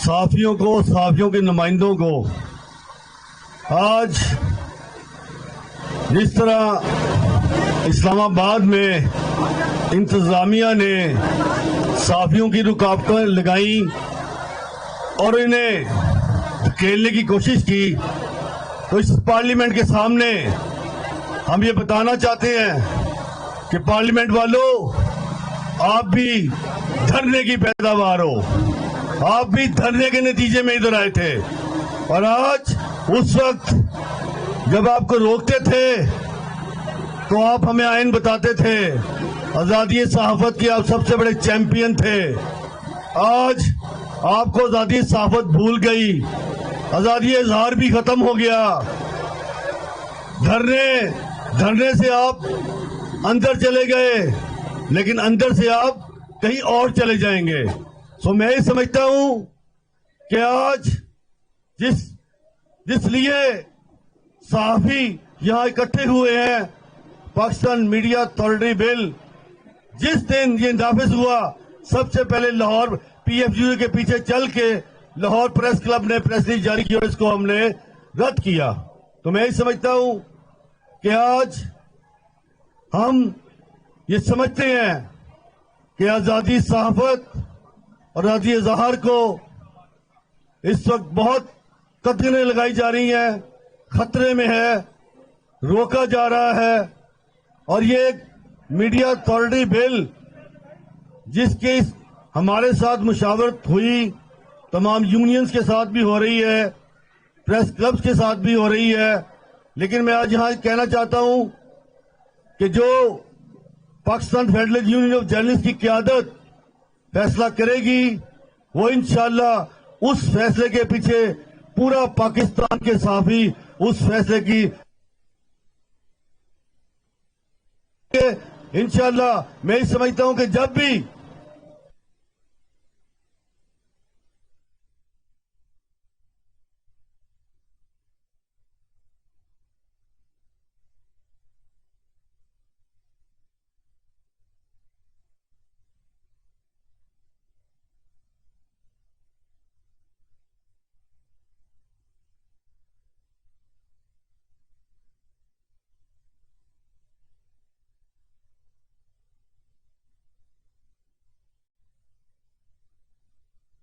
صحافیوں کو، صحافیوں کے نمائندوں کو آج جس طرح اسلام آباد میں انتظامیہ نے صحافیوں کی رکاوٹیں لگائیں اور انہیں دھکیلنے کی کوشش کی، تو اس پارلیمنٹ کے سامنے ہم یہ بتانا چاہتے ہیں کہ پارلیمنٹ والوں، آپ بھی دھرنے کی پیداوار ہو، آپ بھی دھرنے کے نتیجے میں ادھر آئے تھے، اور آج اس وقت جب آپ کو روکتے تھے تو آپ ہمیں آئین بتاتے تھے، آزادی صحافت کے آپ سب سے بڑے چیمپئن تھے۔ آج آپ کو آزادی صحافت بھول گئی، آزادی اظہار بھی ختم ہو گیا۔ دھرنے سے آپ اندر چلے گئے، لیکن اندر سے آپ کہیں اور چلے جائیں گے۔ میں یہ سمجھتا ہوں کہ آج جس لیے صحافی یہاں اکٹھے ہوئے ہیں، پاکستان میڈیا اتھارٹی بل جس دن یہ نافذ ہوا، سب سے پہلے لاہور پی ایف یو کے پیچھے چل کے لاہور پریس کلب نے پریس ریلیز جاری کی اور اس کو ہم نے رد کیا۔ تو میں یہ سمجھتا ہوں کہ آج ہم یہ سمجھتے ہیں کہ آزادی صحافت اور آزادی اظہار کو اس وقت بہت قدریں لگائی جا رہی ہیں، خطرے میں ہے، روکا جا رہا ہے، اور یہ ایک میڈیا اتھارٹی بل جس کی ہمارے ساتھ مشاورت ہوئی، تمام یونینز کے ساتھ بھی ہو رہی ہے، پریس کلبز کے ساتھ بھی ہو رہی ہے، لیکن میں آج یہاں کہنا چاہتا ہوں کہ جو Pakistan federal union of journalist کی قیادت فیصلہ کرے گی، وہ انشاءاللہ اس فیصلے کے پیچھے پورا پاکستان کے صحافی اس فیصلے کی انشاءاللہ میں یہ سمجھتا ہوں کہ جب بھی